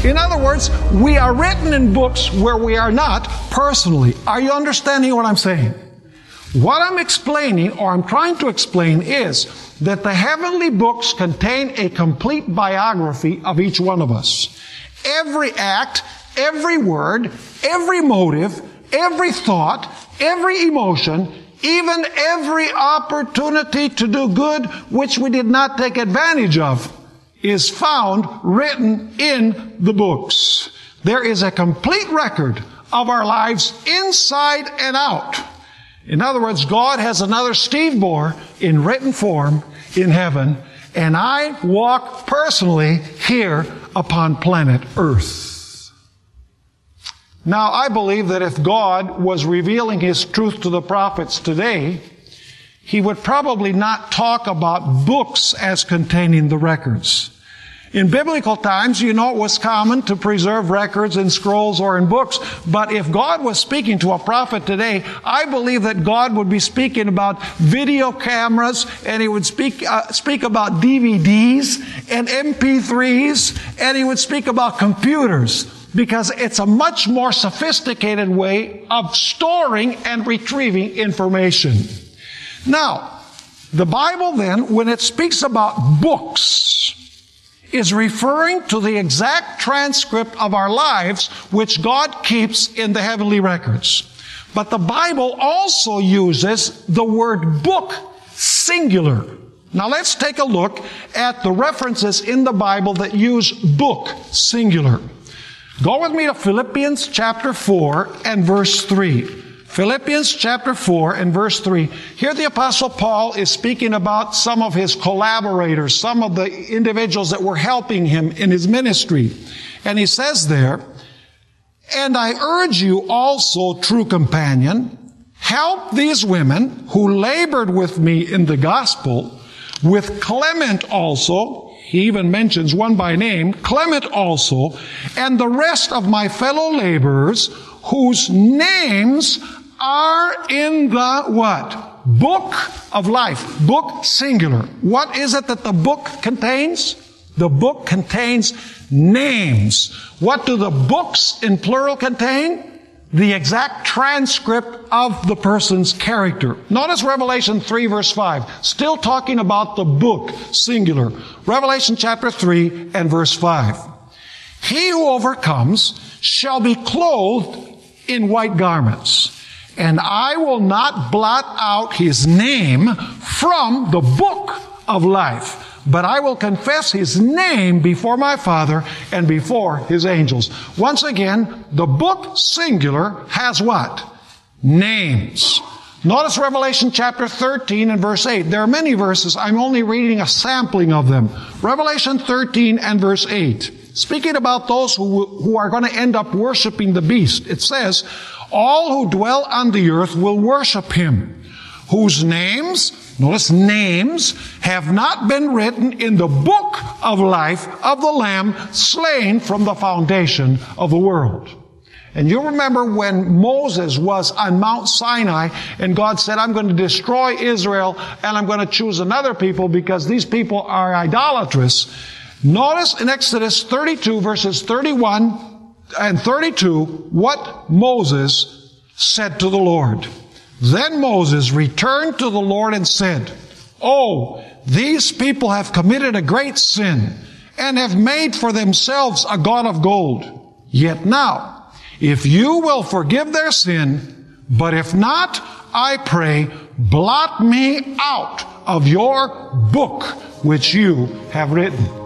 In other words, we are written in books where we are not personally. Are you understanding what I'm saying? What I'm explaining, or I'm trying to explain, is that the heavenly books contain a complete biography of each one of us. Every act, every word, every motive, every thought, every emotion, even every opportunity to do good which we did not take advantage of, is found written in the books. There is a complete record of our lives inside and out. In other words, God has another Steve Bor in written form in heaven, and I walk personally here upon planet Earth. Now, I believe that if God was revealing His truth to the prophets today, He would probably not talk about books as containing the records. In biblical times, it was common to preserve records in scrolls or in books. But if God was speaking to a prophet today, I believe that God would be speaking about video cameras, and He would speak about DVDs and MP3s, and He would speak about computers, because it's a much more sophisticated way of storing and retrieving information. Now, the Bible then, when it speaks about books, is referring to the exact transcript of our lives which God keeps in the heavenly records. But the Bible also uses the word book, singular. Now let's take a look at the references in the Bible that use book, singular. Go with me to Philippians chapter 4 and verse 3. Philippians chapter 4 and verse 3. Here the Apostle Paul is speaking about some of his collaborators, some of the individuals that were helping him in his ministry. And he says there, "And I urge you also, true companion, help these women who labored with me in the gospel, with Clement also," he even mentions one by name, "Clement also, and the rest of my fellow laborers, whose names are in the what? Book of life. Book singular. What is it that the book contains? The book contains names. What do the books in plural contain? The exact transcript of the person's character. Notice Revelation 3 verse 5. Still talking about the book singular. Revelation chapter 3 and verse 5. "He who overcomes shall be clothed in white garments, and I will not blot out his name from the book of life, but I will confess his name before my Father and before his angels." Once again, the book singular has what? Names. Notice Revelation chapter 13 and verse 8. There are many verses. I'm only reading a sampling of them. Revelation 13 and verse 8. Speaking about those who are going to end up worshiping the beast, it says, "All who dwell on the earth will worship him, whose names," notice names, "have not been written in the book of life of the Lamb slain from the foundation of the world." And you remember when Moses was on Mount Sinai and God said, "I'm going to destroy Israel and I'm going to choose another people because these people are idolatrous." Notice in Exodus 32 verses 31 and 32 what Moses said to the Lord. "Then Moses returned to the Lord and said, 'Oh, these people have committed a great sin and have made for themselves a god of gold. Yet now, if you will forgive their sin, but if not, I pray, blot me out of your book which you have written.'"